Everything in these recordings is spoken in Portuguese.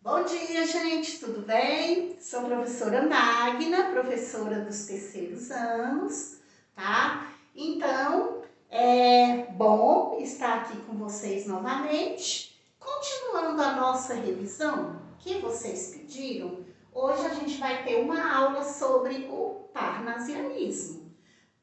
Bom dia, gente, tudo bem? Sou a professora Magna, professora dos terceiros anos, tá? Então, é bom estar aqui com vocês novamente. Continuando a nossa revisão que vocês pediram, hoje a gente vai ter uma aula sobre o parnasianismo.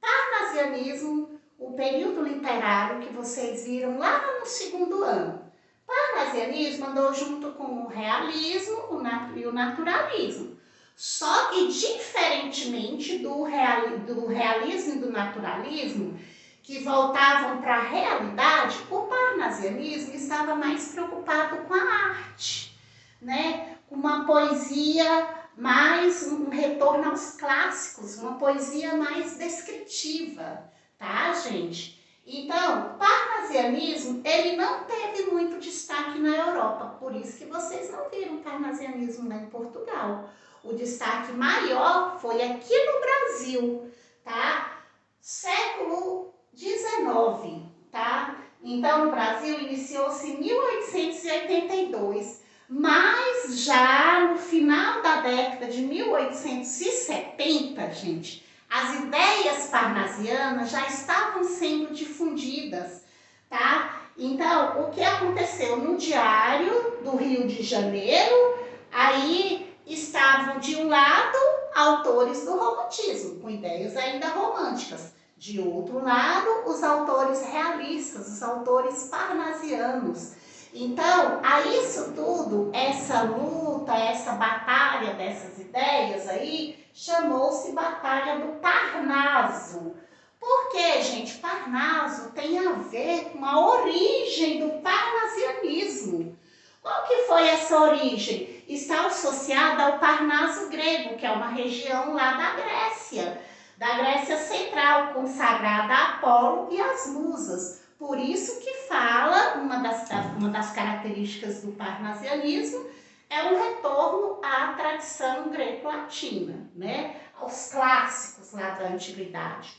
Parnasianismo, o período literário que vocês viram lá no segundo ano. O parnasianismo andou junto com o realismo e o naturalismo. Só que, diferentemente do realismo e do naturalismo, que voltavam para a realidade, o parnasianismo estava mais preocupado com a arte, né? Uma poesia mais, um retorno aos clássicos, uma poesia mais descritiva, tá, gente? Então, o parnasianismo, ele não teve muito destaque na Europa, por isso que vocês não viram parnasianismo lá em Portugal. O destaque maior foi aqui no Brasil, tá? Século XIX, tá? Então, no Brasil, iniciou-se em 1882, mas já no final da década de 1870, gente, as ideias parnasianas já estavam sendo difundidas, tá? Então, o que aconteceu no Diário do Rio de Janeiro, aí estavam de um lado autores do romantismo, com ideias ainda românticas. De outro lado, os autores realistas, os autores parnasianos. Então, a isso tudo, essa luta, essa batalha dessas ideias aí, chamou-se Batalha do Parnaso. Por quê, gente? Parnaso tem a ver com a origem do parnasianismo. Qual que foi essa origem? Está associada ao Parnaso grego, que é uma região lá da Grécia Central, consagrada a Apolo e às musas. Por isso que fala, uma das características do parnasianismo é um retorno à tradição greco-latina, né? Aos clássicos lá da antiguidade.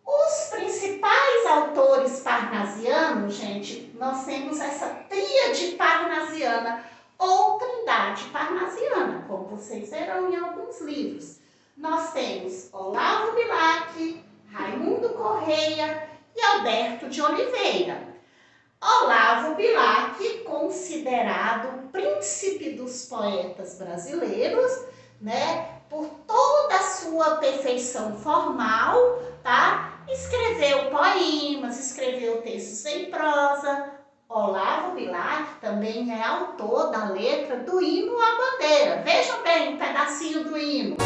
Os principais autores parnasianos, gente, nós temos essa tríade parnasiana ou trindade parnasiana, como vocês verão em alguns livros. Nós temos Olavo Bilac, Raimundo Correia e Alberto de Oliveira. Olavo Bilac, considerado o príncipe dos poetas brasileiros, né, por toda a sua perfeição formal, tá? Escreveu poemas, escreveu textos em prosa. Olavo Bilac também é autor da letra do hino à bandeira. Vejam bem um pedacinho do hino.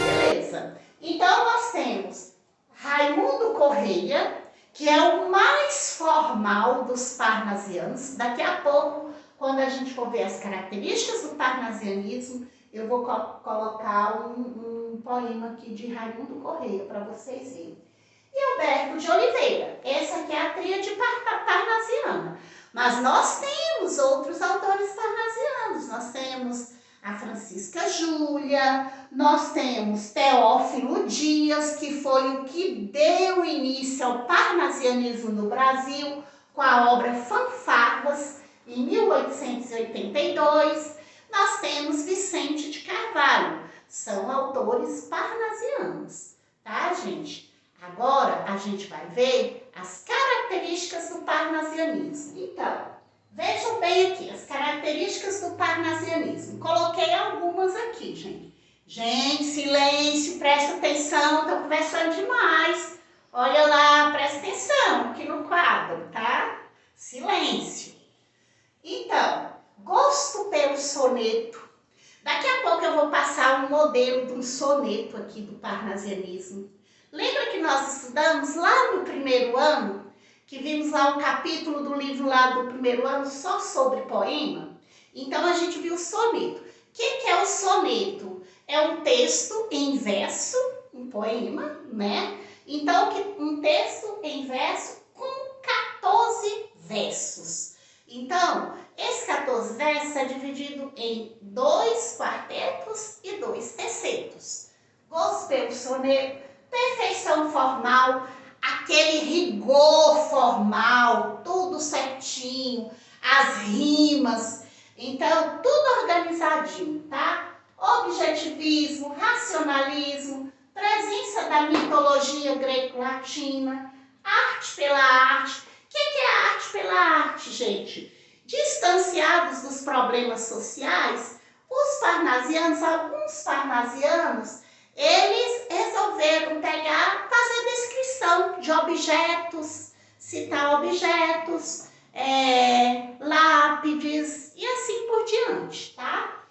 Beleza. Então, nós temos Raimundo Correia, que é o mais formal dos parnasianos. Daqui a pouco, quando a gente for ver as características do parnasianismo, eu vou colocar um poema aqui de Raimundo Correia para vocês verem. E Alberto de Oliveira, essa aqui é a tríade parnasiana. Mas nós temos outros autores parnasianos, nós temos a Francisca Júlia, nós temos Teófilo Dias, que foi o que deu início ao parnasianismo no Brasil, com a obra Fanfarras, em 1882. Nós temos Vicente de Carvalho, são autores parnasianos, tá, gente? Agora a gente vai ver as características do parnasianismo. Então, vejam bem aqui as características do parnasianismo. Coloquei algumas aqui, gente. Gente, silêncio, presta atenção, estou conversando demais. Olha lá, presta atenção aqui no quadro, tá? Silêncio. Então, gosto pelo soneto. Daqui a pouco eu vou passar um modelo de um soneto aqui do parnasianismo. Lembra que nós estudamos lá no primeiro ano, que vimos lá um capítulo do livro lá do primeiro ano só sobre poema? Então, a gente viu o soneto. O que é o soneto? É um texto em verso, um poema, né? Então, um texto em verso com 14 versos. Então, esses 14 versos é dividido em 2 quartetos e 2 tercetos. Gosto pelo soneto, perfeição formal, aquele rigor formal, tudo certinho. certinho, as rimas. Então, tudo organizadinho, tá? Objetivismo, racionalismo, presença da mitologia greco-latina, arte pela arte. O que é a arte pela arte, gente? Distanciados dos problemas sociais, os parnasianos, alguns parnasianos, eles resolveram pegar, fazer descrição de objetos, citar objetos, lápides e assim por diante, tá?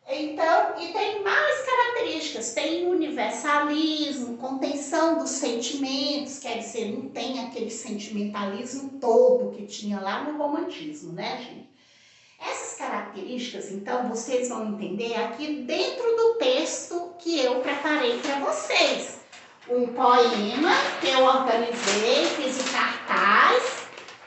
Então, e tem mais características, tem universalismo, contenção dos sentimentos, quer dizer, não tem aquele sentimentalismo todo que tinha lá no romantismo, né, gente? Essas características, então, vocês vão entender aqui dentro do texto que eu preparei para vocês. Um poema que eu organizei, fiz o cartaz,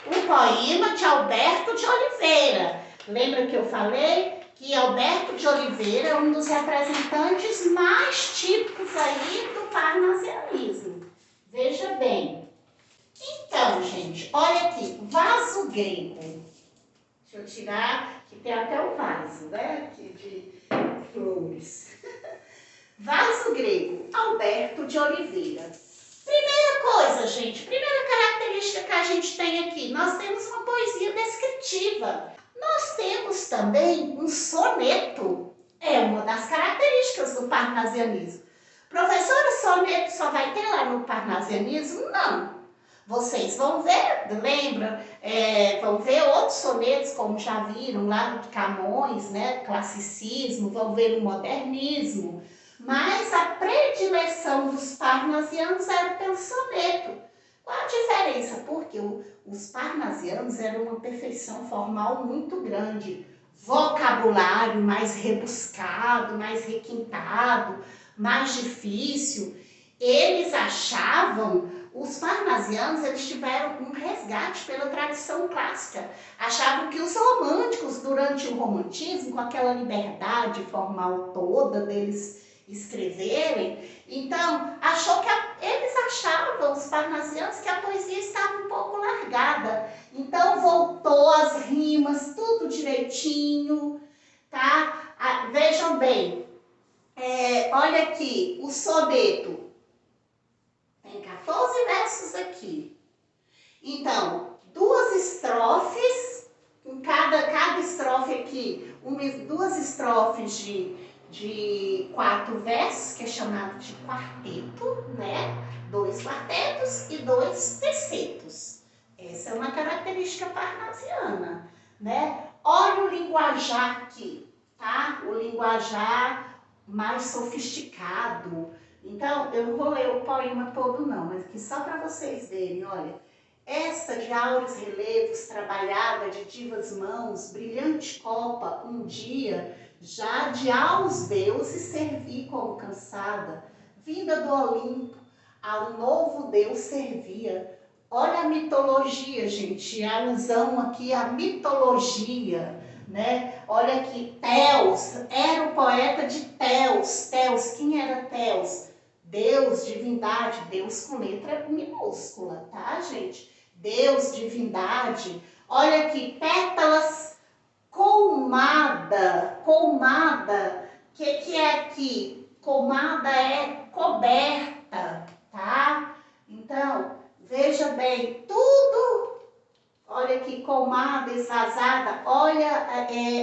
um poema de Alberto de Oliveira. Lembra que eu falei que Alberto de Oliveira é um dos representantes mais típicos aí do parnasianismo? Veja bem. Então, gente, olha aqui, vaso grego. Deixa eu tirar, que tem até o vaso, né, aqui de flores. Vaso grego, Alberto de Oliveira. Primeira coisa, gente, primeira característica que a gente tem aqui, nós temos uma poesia descritiva. Nós temos também um soneto, é uma das características do parnasianismo. Professora, soneto só vai ter lá no parnasianismo? Não. Vocês vão ver, lembra? Vão ver outros sonetos, como já viram lá no Camões, né? Classicismo, vão ver o modernismo. Mas a predileção dos parnasianos era pelo soneto. Qual a diferença? Porque os parnasianos eram uma perfeição formal muito grande. Vocabulário mais rebuscado, mais requintado, mais difícil. Eles achavam, os parnasianos, eles tiveram um resgate pela tradição clássica. Achavam que os românticos, durante o romantismo, com aquela liberdade formal toda deles escreverem, então, eles achavam, os parnasianos, que a poesia estava um pouco largada. Então, voltou as rimas, tudo direitinho, tá? Vejam bem, olha aqui, o soneto. Tem 14 versos aqui. Então, 2 estrofes, em cada estrofe aqui, 2 estrofes de 4 versos, que é chamado de quarteto, né? 2 quartetos e 2 tercetos. Essa é uma característica parnasiana, né? Olha o linguajar aqui, tá? O linguajar mais sofisticado. Então, eu não vou ler o poema todo não, mas aqui só para vocês verem, olha. Esta de áureos relevos, trabalhada de divas mãos, brilhante copa, um dia, já de aos deuses servi como cansada, vinda do Olimpo, ao novo Deus servia. Olha a mitologia, gente, a alusão aqui à mitologia, né? Olha aqui, Teos, era o poeta de Teos. Teos, quem era Teos? Deus, divindade, Deus com letra minúscula, tá, gente? Deus, divindade. Olha aqui, pétalas, colmada. Colmada, o que é aqui? Colmada é coberta, tá? Então, veja bem, tudo, olha aqui, colmada, esvazada, olha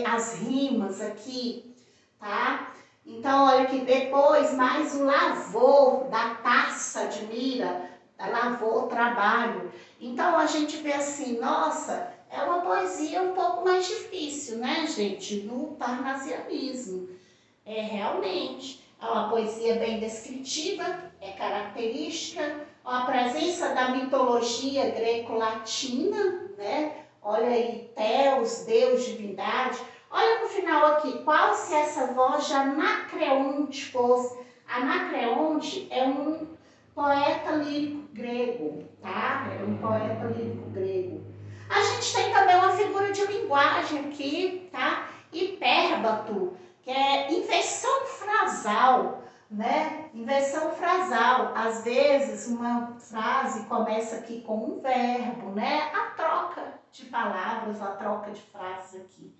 as rimas aqui, tá? Então, olha aqui, depois mais o lavor da taça de mira, lavor, trabalho. Então, a gente vê assim, nossa, é uma poesia um pouco mais difícil, né, gente, no parnasianismo. Realmente, é uma poesia bem descritiva, é característica, a presença da mitologia greco-latina, né? Olha aí, Teos, Deus, divindade. Olha no final aqui, qual se essa voz de Anacreonte fosse. Anacreonte é um poeta lírico grego, tá? É um poeta lírico grego. A gente tem também uma figura de linguagem aqui, tá? Hipérbato, que é inversão frasal, né? Inversão frasal. Às vezes uma frase começa aqui com um verbo, né? A troca de palavras, a troca de frases aqui,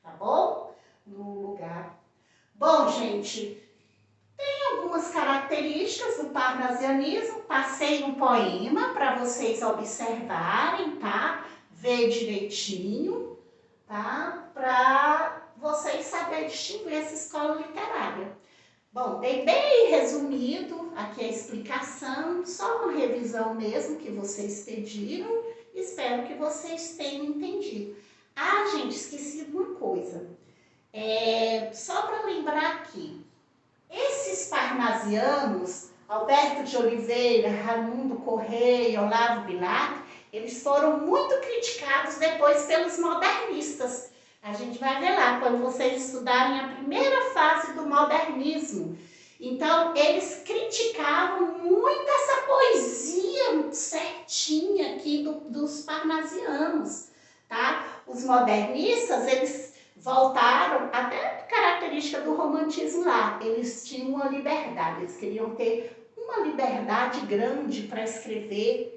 tá bom? No lugar. Bom, gente, tem algumas características do parnasianismo. Passei um poema para vocês observarem, tá? Ver direitinho, tá? Para vocês saberem distinguir essa escola literária. Bom, dei bem resumido aqui a explicação, só uma revisão mesmo que vocês pediram. Espero que vocês tenham entendido. Ah, gente, esqueci de uma coisa. Só para lembrar aqui, esses parnasianos, Alberto de Oliveira, Raimundo Correia, Olavo Bilac, eles foram muito criticados depois pelos modernistas. A gente vai ver lá, quando vocês estudarem a primeira fase do modernismo. Então, eles criticavam muito essa poesia certinha aqui dos parnasianos, tá? Os modernistas, eles voltaram, até característica do romantismo lá, eles tinham uma liberdade, eles queriam ter uma liberdade grande para escrever.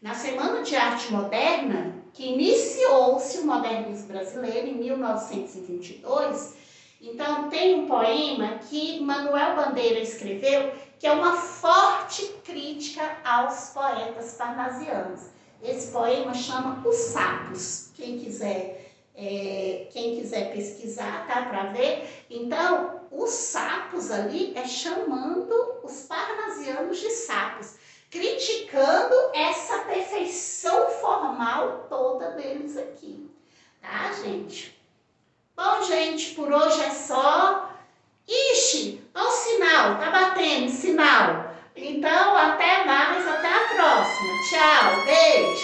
Na Semana de Arte Moderna, que iniciou-se o modernismo brasileiro em 1922, então tem um poema que Manuel Bandeira escreveu, que é uma forte crítica aos poetas parnasianos. Esse poema chama Os Sapos, quem quiser pesquisar, tá, para ver. Então, os sapos ali é chamando os parnasianos de sapos, criticando essa perfeição formal toda deles aqui, tá, gente? Bom, gente, por hoje é só. Ixi, olha o sinal, tá batendo sinal. Então, até mais, até a próxima. Tchau, beijo.